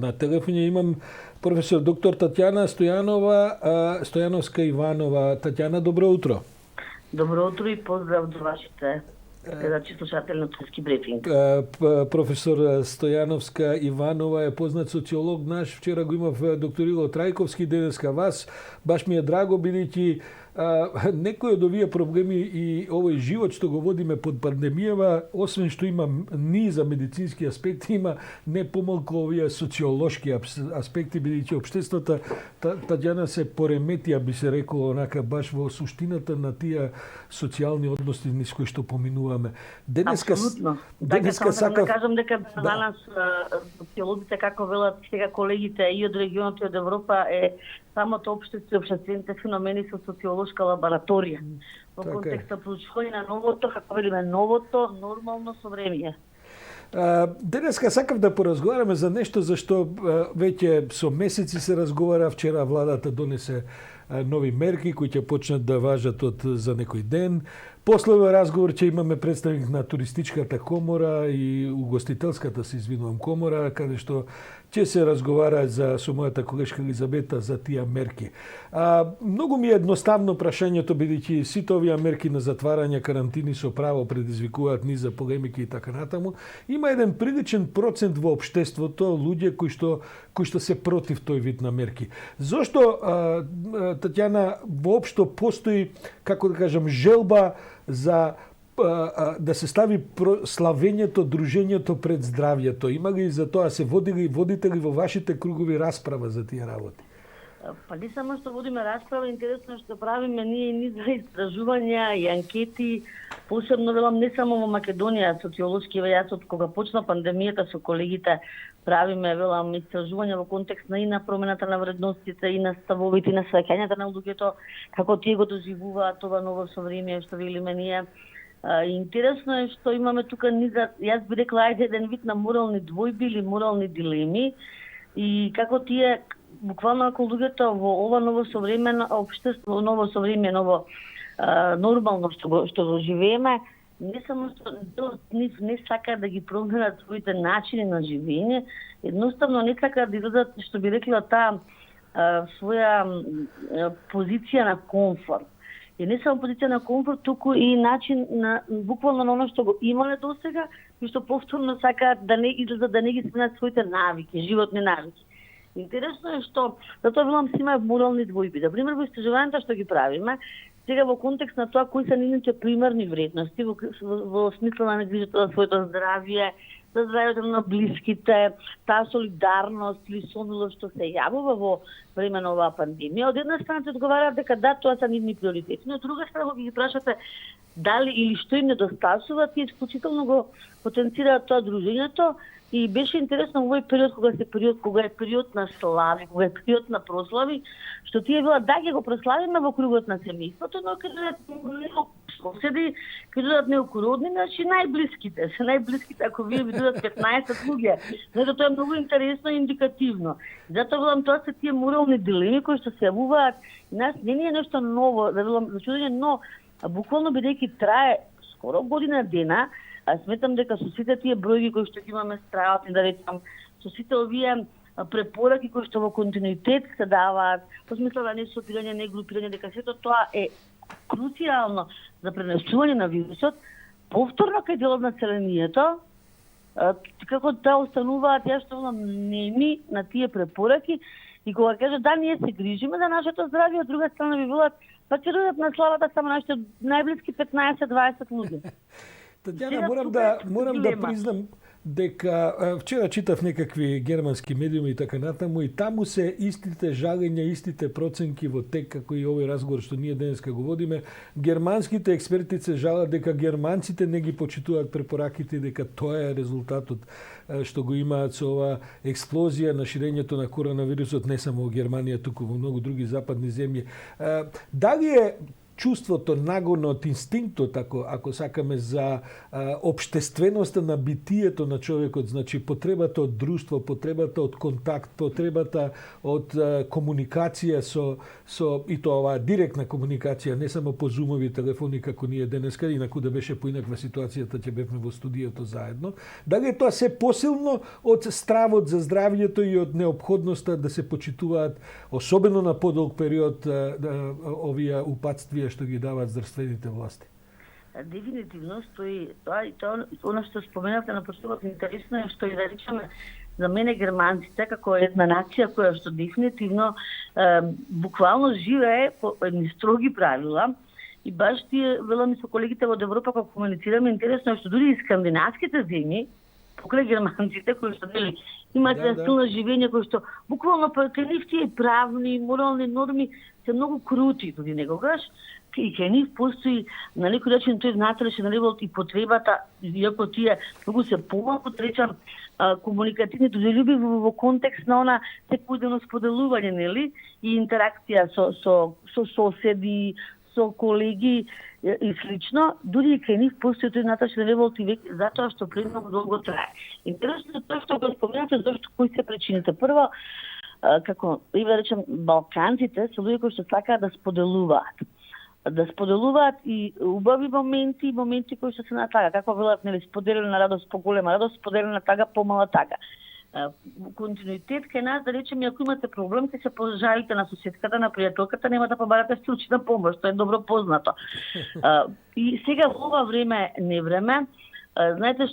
На телефоне имам професор доктор Татјана Стојановска Иванова. Татјана, добро утро. Добро утро и поздрав до вашите гледачи, слушатели на Турски брифинг. Професор Стојановска Иванова е познат социолог наш. Вчера го имав доктор Ило Трајковски, денеска вас. Баш ми е драго, бидејќи некои од овие проблеми и овој живот што го водиме под пандемијава, освен што има низа медицински аспекти, има не помалку овие социолошки аспекти, бидејќи општеството Татјана се пореметија, би се рекло, онака баш во суштината на тие социјални односи низ кои што поминуваме. Апсолутно. Сакав да кажам дека за нас социолозите, како велат сега колегите и од регионот и од Европа, е самото општество и општествените феномени со социолошка лабораторија. Во контекста проучување на новото, како велиме, новото нормално совремие. Денеска сакав да поразговараме за нешто за што веќе со месеци се разговара. Вчера владата донесе нови мерки кои ќе почнат да важат од за некој ден. После овој разговор ќе имаме представник на туристичката комора и угостителската, се извинувам, комора, каде што ќе се разговара со мојата колешка Елизабета за тие мерки. Многу ми е едноставно прашањето, бидејќи сите овие мерки на затварање, карантини со право предизвикуваат низа полемики и така натаму. Има еден приличен процент во општеството луѓе кои што се против тој вид на мерки. Зошто, Татјана, воопшто постои, како да кажам, желба за да се стави славењето, дружењето пред здравјето? Има ли за тоа, водите ли во вашите кругови расправа за тие работи? Па не само што водиме расправа, интересно што правиме ние и низа истражувања и анкети, посебно велам не само во Македонија, социолошки, јас од кога почна пандемијата со колегите правиме велам истражувања во контекст на и на промената на вредностите, и на ставовите, и на сваќањата на луѓето, како тие го доживуваат това ново совремие што велиме ние. Интересно е што имаме тука низа, јас би рекла, ајде еден вид на морални двојби или морални дилеми, и како тие буквално ако луѓето во ова ново современо општество, ново совреме, ново нормално што го живееме, не само што не сака да ги променат своите начини на живење, едноставно не сака да излезат, што би рекла, таа своја позиција на комфорт. И не само позиција на комфорт, туку и начин на буквално на оно што го имале досега и што повторно сакаат да не излезат, да не ги сменат своите навики, животни навики. Интересно е што, затоа велам си има морални двојби. Да, пример, во истражувањата што ги правиме, сега во контекст на тоа кои се нивните примерни вредности, во смисла на грижата за своето здравје, за здравјето на блиските, таа солидарност или сонилост што се јавува во време на оваа пандемија. Од една страна се одговараат дека да, тоа се нивни приоритети, но од друга страна ги прашате дали или што им недостасува, тие исклучително го потенцираат тоа дружењето. И беше интересно во овој период, кога е период на слави, кога е период на прослави, што тие била да ги го прославиме во кругот на семејството, но каде соседи, каде додат неокородни, значи најблиските, ако вие ви додат 15 луѓе. Значи тоа е многу интересно и индикативно. Затоа велам, тоа се тие морални дилеми кои што се јавуваат. Нас не е нешто ново, да велам за чудење, но буквално бидејќи трае скоро година дена, сметам дека со сите тие бројки кои што ги имаме страјат, да речам, со сите овие препораки кои што во континуитет се даваат, во смисла да не сопирање, не групирање, дека сето тоа е круцијално за пренесување на вирусот, повторно кај дел од населението, како да остануваат, јас што велам, неми на тие препораки, и кога кажат да, ние се грижиме за нашето здравје, од друга страна ви велат, па ќе додат на славата само нашите најблиски 15-20 луѓе. Татјана, морам да признам дека вчера читав некакви германски медиуми и така натаму, и таму се истите жалења, истите проценки во тек, како и овој разговор што ние денеска го водиме. Германските експерти се жалат дека германците не ги почитуваат препораките, дека тоа е резултатот што го имаат со ова експлозија на ширењето на коронавирусот не само во Германија, туку во многу други западни земји. Дали е чувството, нагонот, инстинктот, ако сакаме, за обштественоста на битието на човекот, значи потребата од друштво, потребата од контакт, потребата од комуникација со и тоа оваа директна комуникација, не само по зумови телефони како ние денеска, инаку да беше поинаква ситуацијата, ќе бевме во студиото заедно. Дали е тоа се посилно од стравот за здравјето и од неопходноста да се почитуваат, особено на подолг период, овие упатствија што ги даваат здравствените власти? Дефинитивно стои тоа и тоа, она што споменавте на почетокот, интересно е што и да речеме за мене германците како една нација која што дефинитивно буквално живее по едни строги правила. И баш тие, велам и со колегите од Европа, кога комуницираме, интересно е што дури и скандинавските земји, покрај германците, кои што нели имаат стил на живење кој што буквално кај нив тие правни, морални норми се многу крути дури некогаш, и кај нив постои на некој начин тој внатрешен револт и потребата, иако тие многу се помалку, речам, комуникативни, дружелюбиви во контекст на она секојдневно споделување, нели, и интеракција со соседи, со колеги и слично, дури и кај нив постои тој внатрешен револт и веќе затоа што премногу долго трае. Интересно е тоа што го споменате, зашто кои се причините. Прво, како и да речем, балканците се луѓе кои што сакаат да споделуваат. Да споделуваат и убави моменти, и моменти кои што се на тага, како велат, нели, споделена радост, поголема радост, споделена тага, помала тага. Континуитет кај нас, да речем, ако имате проблем, ќе се пожалите на соседката, на пријателката, нема да побарате стручна помош, тоа е добро познато. И сега во ова време, не време, знаете,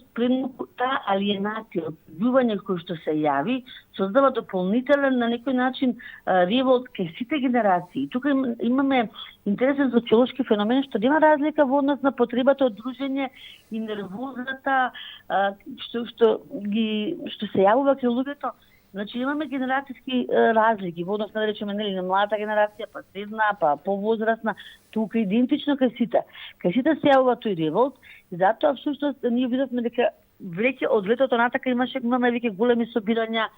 таа алиенација, одбивање кој што се јави, создава дополнителен на некој начин револт кај сите генерации. Тука имаме интересен социолошки феномен што нема разлика во однос на потребата од дружење и нервозата што се јавува кај луѓето. Значи имаме генерацијски разлики во однос на, да речеме, нели, на младата генерација, па средна, па повозрастна, тука идентично кај сите. Кај сите се јавува тој револт и затоа всушност ние видовме дека веќе од летото натака имаме веќе големи собирања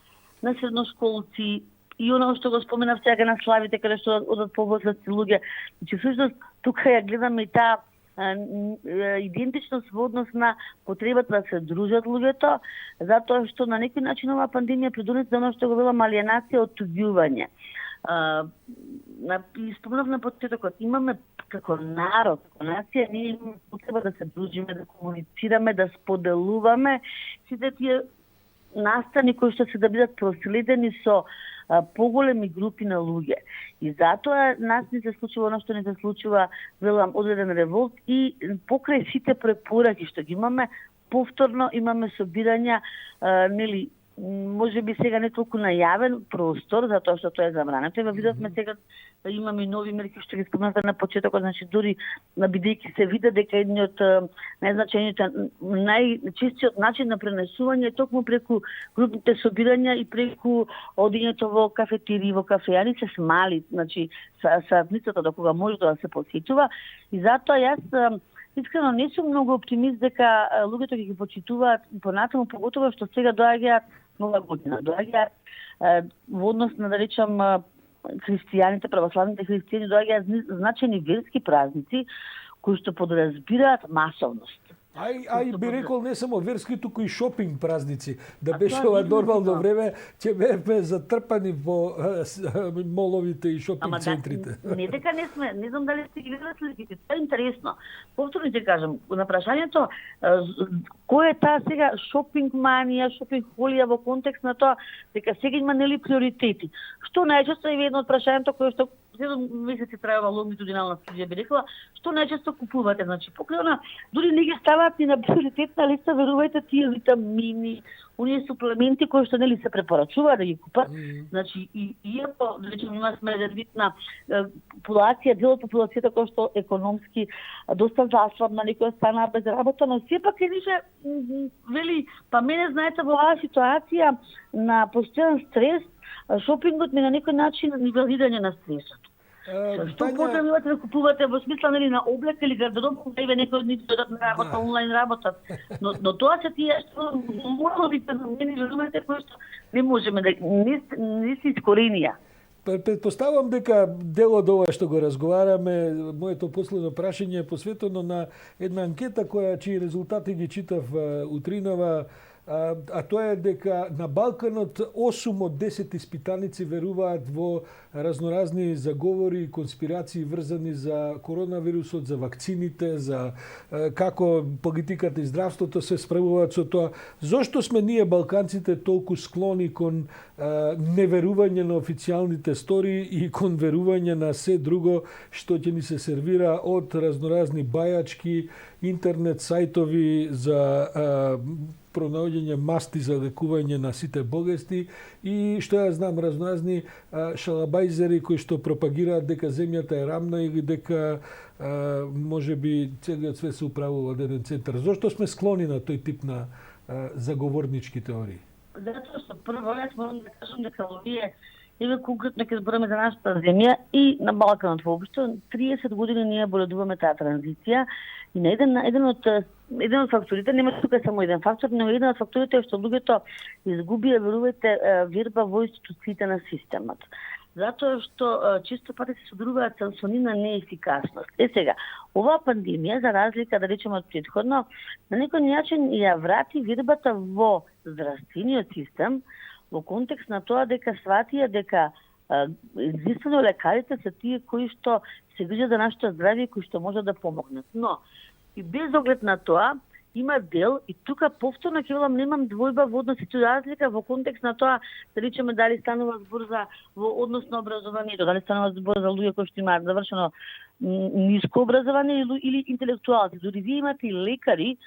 на средношколци и оно што го споменав сега на славите каде што одат повозрастни луѓе. Значи всушност тука ја гледаме и таа идентичност во однос на потребата да се дружат луѓето, затоа што на некој начин оваа пандемија придонесе за оно што го велам алиенација, оттуѓување. И спомнав на почетокот, имаме како народ, како нација, ние имаме потреба да се дружиме, да комуницираме, да споделуваме сите тие настани кои што се да бидат проследени со поголеми групи на луѓе. И затоа нас не се случува оно што не се случува, велам, одреден револт и покрај сите препораки што ги имаме, повторно имаме собирања, нели, може би сега не толку на јавен простор, затоа што тоа е забрането. Ева видовме сега да имаме и нови мерки што ги спомнавте на почетокот, значи дури бидејќи се види дека едниот најзначајните, најчестиот начин на пренесување е токму преку групните собирања и преку одењето во кафетерии, во кафејани се смали, значи са ницата до кога може да се посетува. И затоа јас искрено не сум многу оптимист дека луѓето ќе ги почитуваат понатаму, поготово што сега доаѓаат нова година, доаѓаат во однос на, да речам, христијаните, православните христијани, доаѓаат значајни верски празници кои што подразбираат масовност. Ај би рекол не само верски, туку и шопинг празници. Да беше ова нормално време, ќе бевме затрпани во моловите и шопинг центрите. Не дека не сме, не знам дали сте ги видели сликите, тоа е интересно. Повторно ќе кажам, на прашањето кој е таа сега шопинг манија, шопинг холија во контекст на тоа дека сега има нели приоритети. Што најчесто е едно од прашањето кое што 7 месеци трајава лонгитудинална студија би рекла, што најчесто купувате, значи покрај дури не ги ставаат ни на приоритетна листа, верувајте, тие витамини, оние суплементи кои што нели се препорачува да ги купат. Значи и иако да речеме имаме резервитна популација, дел од популацијата која што економски доста заслабна, некоја стана без работа, но сепак е нише вели, па мене знаете во оваа ситуација на постојан стрес, шопингот ми на некој начин нивелирање на стресот. Што потреба имате да купувате во смисла нели на облека или гардероб, да иве некој од нив дојдат на работа, онлайн работат. Но тоа се тие што моралните феномени, разумете, кои што не можеме да не се искоренија. Предпоставам дека дел од ова што го разговараме, моето последно прашање е посветено на една анкета чии резултати ги читав утринава, а тоа е дека на Балканот 8 од 10 испитаници веруваат во разноразни заговори и конспирации врзани за коронавирусот, за вакцините, за како политиката и здравството се справуваат со тоа. Зошто сме ние балканците толку склони кон неверување на официјалните стори и кон верување на се друго што ќе ни се сервира од разноразни бајачки, интернет сајтови за пронаоѓање масти за лекување на сите болести и што ја знам разноразни шалабајзери кои што пропагираат дека земјата е рамна или дека може би целиот свет се управува од еден центар. Зошто сме склони на тој тип на заговорнички теории? Затоа што прво јас морам да кажам дека овие еве конкретно ќе збориме за нашата земја и на Балканот воопшто 30 години ние боледуваме таа транзиција и на еден од факторите, нема тука само еден фактор, но еден од факторите е што луѓето изгубија, верувајте, верба во институциите на системот. Затоа што често пати се содружуваат со нивна неефикасност. Сега, оваа пандемија, за разлика да речеме од претходно, на некој начин ја врати вербата во здравствениот систем, во контекст на тоа дека сватија дека единствено лекарите се тие кои што се грижат за нашето здравје и кои што можат да помогнат. Но и без оглед на тоа има дел и тука повторно ќе велам немам двојба во односите разлика во контекст на тоа да речеме дали станува збор за во однос на образованието, дали станува збор за луѓе кои што имаат завршено ниско образование или интелектуалци. Дури вие имате и лекари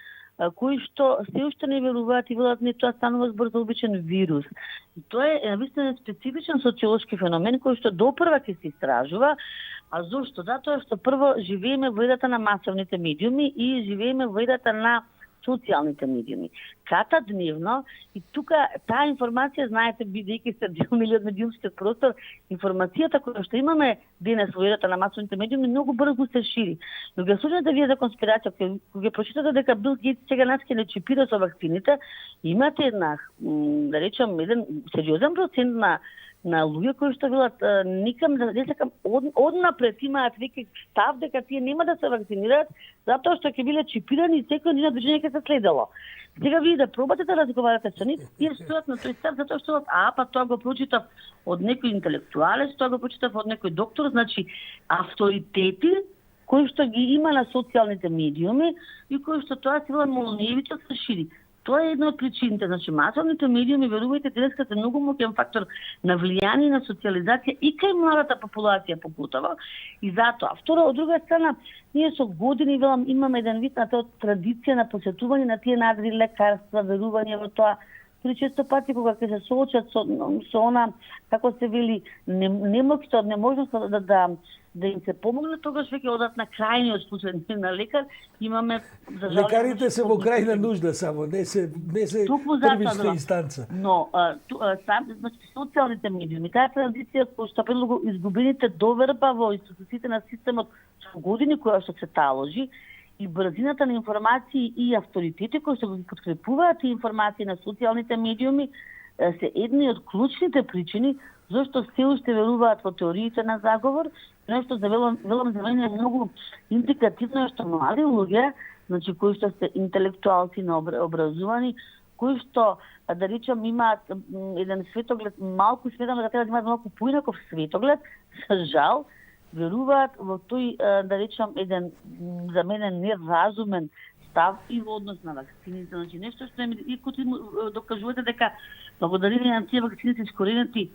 кои што се уште не веруваат и велат не тоа станува збор за обичен вирус. И тоа е навистина специфичен социолошки феномен кој што допрва ќе се истражува. А зошто? Затоа што прво живееме во ерата на масовните медиуми и живееме во ерата на социјалните медиуми. Ката дневно и тука таа информација, знаете, бидејќи се дел од медиумскиот простор, информацијата која што имаме денес во ерата на масовните медиуми многу брзо се шири. Но ги слушате вие за конспирација, кога ги прочитате дека Бил Гейтс сега нас ќе не чипира со вакцините, имате една, да речем, еден сериозен процент на луѓе кои што велат никам да не сакам однапред имаат веќе став дека тие нема да се вакцинираат затоа што ќе биле чипирани и секој нивно движење ќе се следело. Сега вие да пробате да разговарате со нив, тие стојат на тој став затоа што па тоа го прочитав од некој интелектуалец, тоа го прочитав од некој доктор, значи авторитети кои што ги има на социјалните медиуми и кои што тоа се вела молниевито се шири. Тоа е една од причините. Значи, масовните медиуми, верувајте, денеска се многу моќен фактор на влијание на социјализација и кај младата популација покутава. И затоа. Второ, од друга страна, ние со години, велам, имаме еден вид на тоа традиција на посетување на тие надри лекарства, верување во тоа. Дори често пати кога ќе се соочат со она, како се вели, немоќта, неможноста да им се помогне, тогаш веќе одат на крајниот случај на лекар. Имаме за жал лекарите се во крајна нужда само, не се првична инстанца. Но значи социјалните медиуми, таа традиција која што предлого изгубените доверба во институциите на системот со години која што се таложи и брзината на информации и авторитети кои што ги подкрепуваат и информации на социјалните медиуми се едни од клучните причини зашто се уште веруваат во теориите на заговор. Нешто велам за мене е многу индикативно што млади луѓе, значи кои што се интелектуалци на образувани, кои што да речам имаат еден светоглед малку сметам да треба да имаат малку поинаков светоглед, за жал веруваат во тој да речам еден за мене неразумен став и во однос на вакцините, значи нешто што и кои докажувате дека благодарение на тие вакцини се искоренети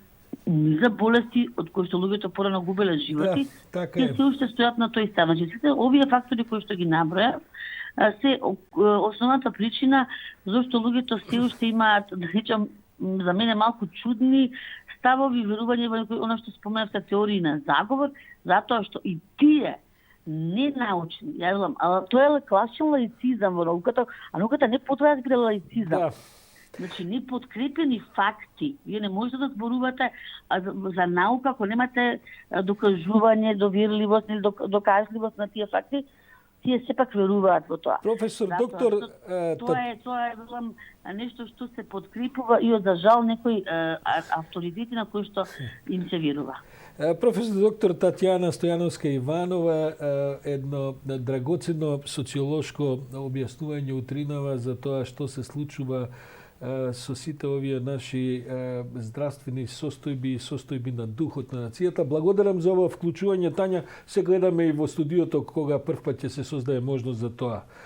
за болести од кои што луѓето порано губеле животи, така и се уште стојат на тој став. Значи сите овие фактори кои што ги набројав се основната причина зашто луѓето се уште имаат, да речам, за мене малку чудни ставови, верување во она што споменавте теории на заговор, затоа што и тие ненаучни, ја велам, тоа е класичен лаицизам во науката, а науката не потврди лаицизам. Да. Значи, неподкрепени факти. Вие не можете да зборувате за наука ако немате докажување, доверливост или докажливост на тие факти. тие сепак веруваат во тоа. Професор, Затоа доктор, што тоа е велам нешто што се подкрепува и од за жал некои авторитети на кои што им се верува. Професор доктор Татјана Стојановска Иванова, едно драгоцено социолошко објаснување утринава за тоа што се случува со сите овие наши здравствени состојби и состојби на духот на нацијата. Благодарам за ова вклучување, Тања. Се гледаме и во студиото кога првпат ќе се создаде можност за тоа.